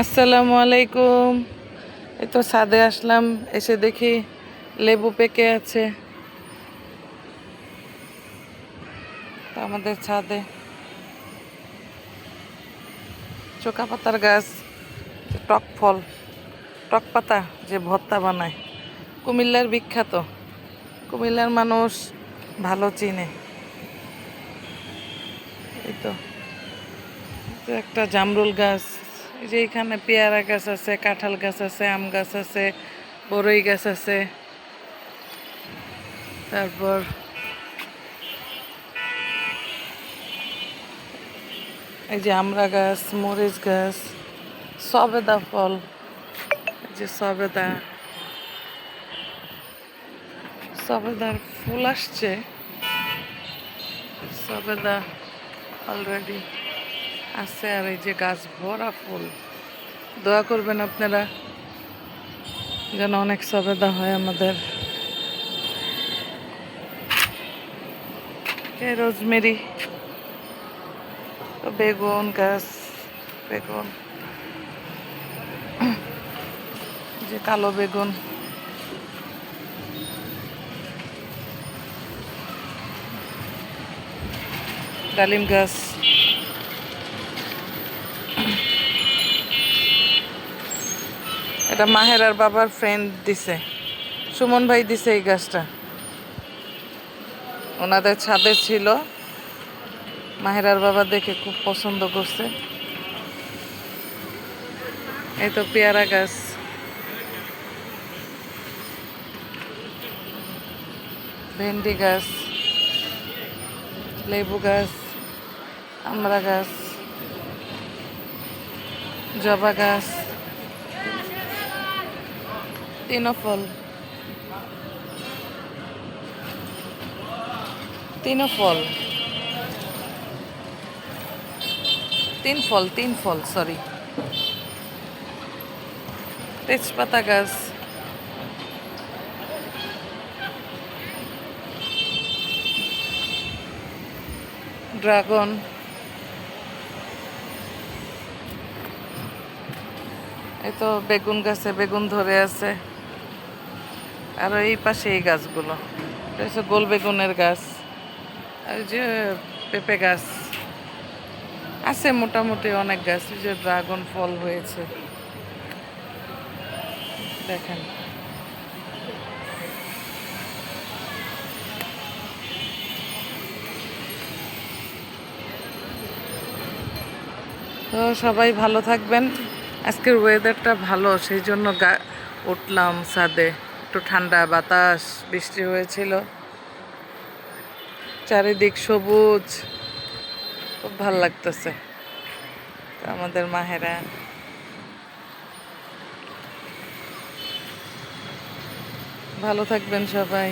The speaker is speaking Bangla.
আসসালামু আলাইকুম। এই তো ছাদে আসলাম, এসে দেখি লেবু পেকে আছে। তো আমাদের ছাদে চোকা পাতার গাছ, টক ফল, টক পাতা যে ভর্তা বানায়, কুমিল্লার বিখ্যাত। কুমিল্লার মানুষ ভালো চিনে। এই তো একটা জামরুল গাছ, এই যে এখানে পেয়ারা গাছ আছে, কাঁঠাল গাছ আছে, আম গাছ আছে, বড়ই গাছ আছে। তারপর এই যে আমড়া গাছ, মরিচ গাছ, সবেদা ফল, এই যে সবেদার ফুল আসছে। সবেদা অলরেডি আছে, আর এই যে গাছ ভরা ফুল। দোয়া করবেন আপনারা যেন অনেক সবেদা হয় আমাদের। রোজমেরি, বেগুন গাছ, বেগুন, যে কালো বেগুন, ডালিম গাছ। এটা মাহেরার বাবার ফ্রেন্ড দিছে, সুমন ভাই দিছে এই গাছটা। ওনাদের ছাদে ছিল, মাহেরার বাবা দেখে খুব পছন্দ করছে। এই তো পেয়ারা গাছ, ভেন্ডি গাছ, লেবু গাছ, আমড়া গাছ, জবা গাছ, তিনফল, তিন ফল সরি, তেজপাতা গাছ, ড্রাগন, এই তো বেগুন গাছে বেগুন ধরে আছে। আর এই পাশে এই গাছগুলো, এটা হচ্ছে গোল বেগুনের গাছ। আর যে পেঁপে গাছ আছে, মোটামুটি অনেক গাছ। যে ড্রাগন ফল হয়েছে দেখেন। তো সবাই ভালো থাকবেন। আজকের ওয়েদারটা ভালো, সেই জন্য উঠলাম ছাদে। একটু ঠান্ডা বাতাস, বৃষ্টি হয়েছিল, চারিদিক সবুজ, খুব ভাল লাগতেছে। আমাদের মাহেরা, ভালো থাকবেন সবাই।